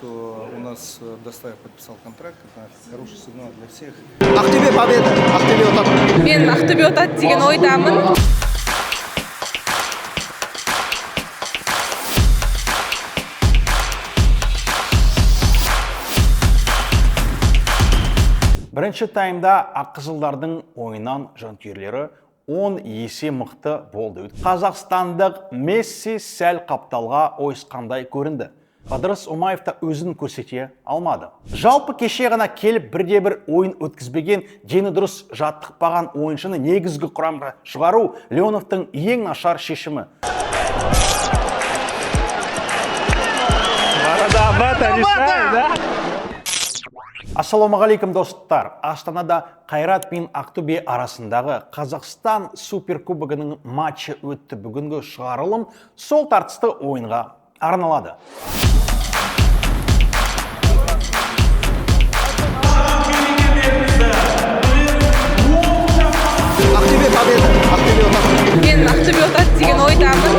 У нас Достаев подписал контракт, это хороший сигнал для всех. Ақтөбе победа, Ақтөбе ұтады. Мен Ақтөбе ұтады деген ойдамын. Бірінші таймда аққызылдардың ойыннан жанкүйерлері 10 есе мықты болды. Қазақстандық Месси сәл қапталға ойысқандай көрінді. Ыдырыс Омаевта өзін көрсете алмады. Жалпы кеше ғана келіп бірде-бір ойын өткізбеген, дені дұрыс жаттықпаған ойыншыны негізгі құрамға шығару Леоновтың ең нашар шешімі. Ассалаумағалейкум достар. Астанада Қайрат пен Ақтөбе арасындағы Қазақстан суперкубогының матчы өтті. Бүгінгі шығарылым сол тартысты ойынға арналады. Ақтөбе победа, Ақтөбе ұтады. Мен Ақтөбе ұтады деген ойдамын.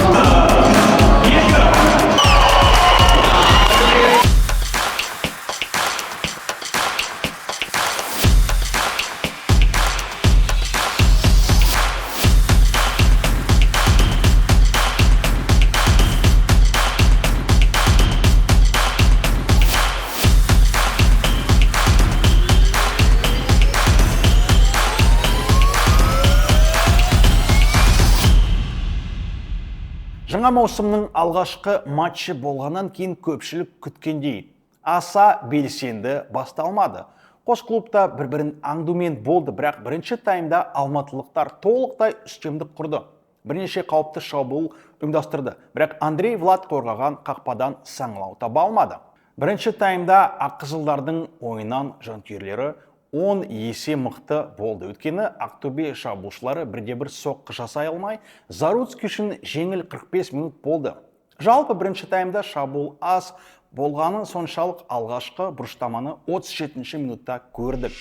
Жаңа маусымның алғашқы матчы болғаннан кейін көпшілік күткендей аса белсенді басталмады. Қос клубта бір-бірін аңдумен болды, бірақ бірінші таймда алматылықтар толықтай үстемдік құрды. Бірнеше қауіпті шабуыл ұйымдастырды, бірақ Андрей Влад қорғаған қақпадан саңылау таба алмады. Бірінші таймда аққызылдардың ойыннан жанкүйерлері 10 есе мықты болды. Өткені Ақтөбе шабуылшылары бірде-бір соққы жасай алмай, Заруцкий үшін жеңіл 45 минут болды. Жалпы бірінші таймда шабуыл аз болғанын соншалық алғашқы бұрыштаманы 37 минутта көрдік.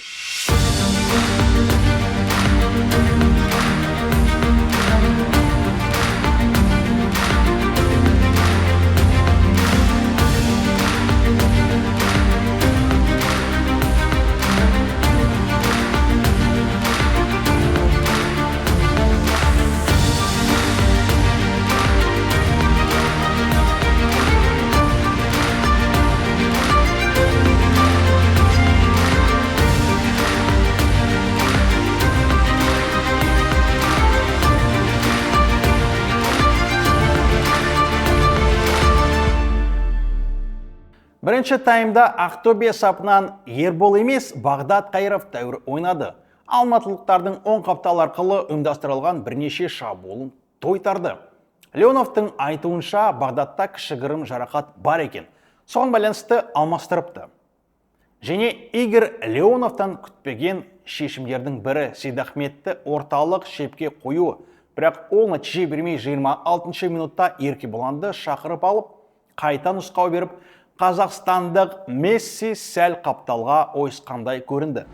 Бірінші таймда Ақтөбе сапынан Ербол емес, Бағдат Қайыров тәуір ойнады. Алматылықтардың 10 қаптал арқылы ұйымдастырылған бірнеше шабуылын тойтарды. Леоновтың айтуынша Бағдатта кішігірім жарақат бар екен. Соған байланысты алмастырыпты. Және Игорь Леоновтан күтпеген шешімдердің бірі Сейдахметті орталық шепке қою. Бірақ ол нәтиже бермей 26 минутта Еркебұланды шақырып алып, қайта нұсқау беріп, Қазақстандық Месси сәл қапталға ойысқандай көрінді.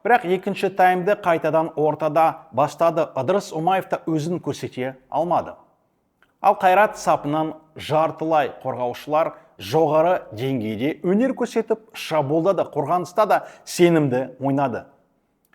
Бірақ екінші таймды қайтадан ортада бастады. Ыдырыс Омаевта өзін көрсете алмады. Ал Қайрат сапынан жартылай қорғаушылар жоғары деңгейде өнер көрсетіп, шабуылдады, қорғаныста да сенімді ойнады.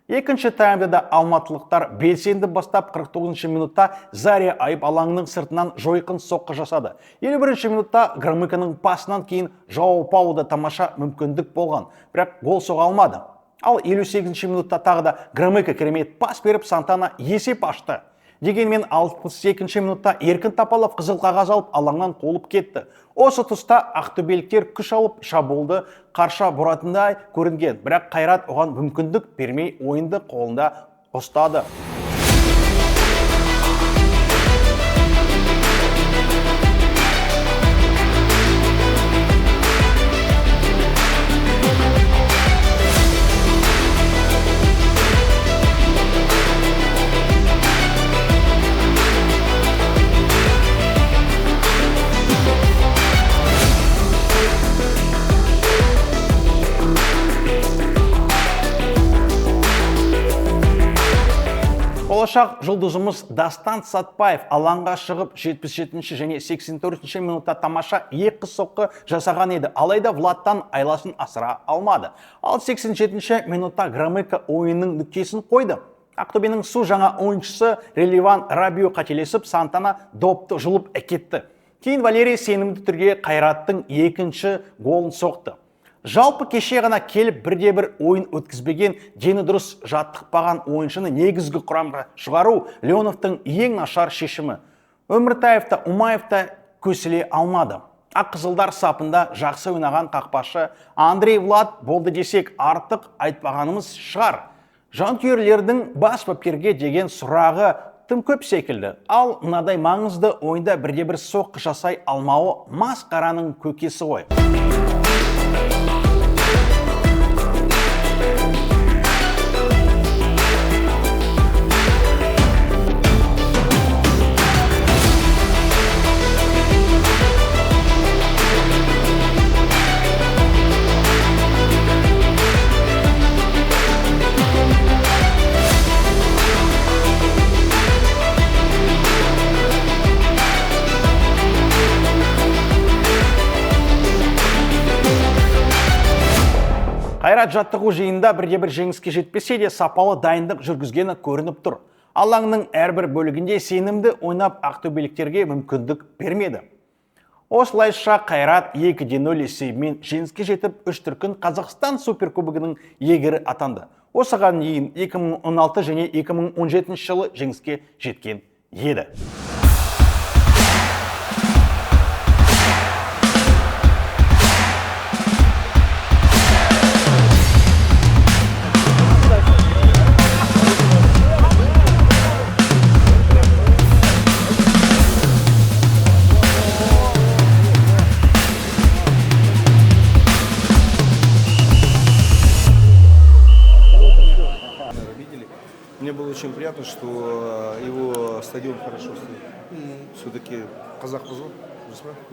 Екінші таймда да алматылықтар белсенді бастап 49 минутта Заря Айып алаңның сыртынан жойқын соққы жасады. 51 минутта Громыканың пасынан кейін Жауап Паулда тамаша мүмкіндік болған, бірақ гол соға алмады. Ал 58 минутта тағы да Громыка керемет пас беріп Сантана есеп ашты. Дегенмен 62 минутта Еркін Тапалов қызыл қағаз алып алаңнан қолып кетті. Осы тұста ақтөбеліктер күш алып шабуылды қарша бұратындай көрінген, бірақ Қайрат оған мүмкіндік бермей ойынды қолында ұстады. болашақ жұлдызымыз Дастан Сатпаев алаңға шығып 77-ші және 84-ші минутта тамаша екі соққы жасаған еді. Алайда Владтан айласын асыра алмады. Ал 87-ші минутта Громыко ойынның нүктесін қойды. Ақтөбенің су жаңа ойыншысы Реливан Рабио қателесіп, Сантана допты жұлып әкетті. Кейін Валерий сенімді түрге Қайраттың екінші голын соқты. Жалпы кеше ғана келіп бірде-бір ойын өткізбеген, дені дұрыс жаттықпаған ойыншыны негізгі құрамға шығару Леоновтың ең нашар шешімі. Өміртаев та Умаев та көсіле алмады. Аққызылдар сапында жақсы ойнаған қақпашы Андрей Влад болды десек артық айтпағанымыз шығар. Жанкүйерлердің бас бапкерге деген сұрағы тым көп секілді. Ал мынадай маңызды ойында бірде-бір соққы жасай алмауы масқараның көкесі ғой. Қайрат жаттығу жиында бірде-бір жеңіске жетпесе де сапалы дайындық жүргізгені көрініп тұр. Алаңның әрбір бөлігінде сенімді ойнап ақтөбеліктерге мүмкіндік бермеді. Осылайша Қайрат 2-0 есебімен жеңіске жетіп, 3 дүркін Қазақстан суперкубогының иегері атанды. Осыған дейін 2016 және 2017 жылы жеңіске жеткен еді. Мне было очень приятно, что его стадион хорошо стоит. Все-таки казах позор,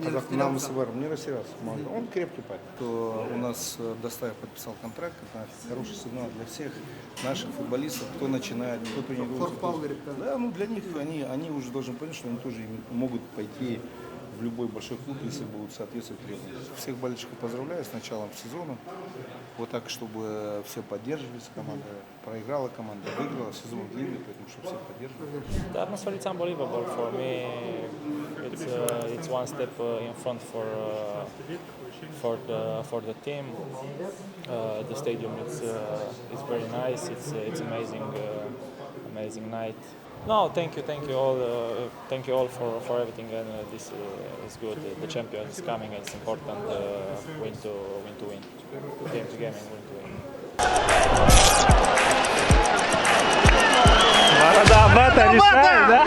казах нам с варом не растерялся. Он крепкий парень. То у нас Достаев подписал контракт, это хороший сигнал для всех наших футболистов, кто начинает, кто тренируется. Да, ну для них они уже должны понять, что они тоже могут пойти в любой большой клуб, если будут соответствовать требованиям. Всех болельщиков поздравляю с началом сезона. Вот так, чтобы все поддерживались, команда проиграла, команда выиграла, сезон длинный, поэтому чтобы все поддерживали. The atmosphere is unbelievable for me. It's one step in front for the team. The stadium is very nice. It's amazing night. No, thank you all for everything, and this is good. The champion is coming, and it's important win to win, game to game, and win to win. Борода Бата решает, да?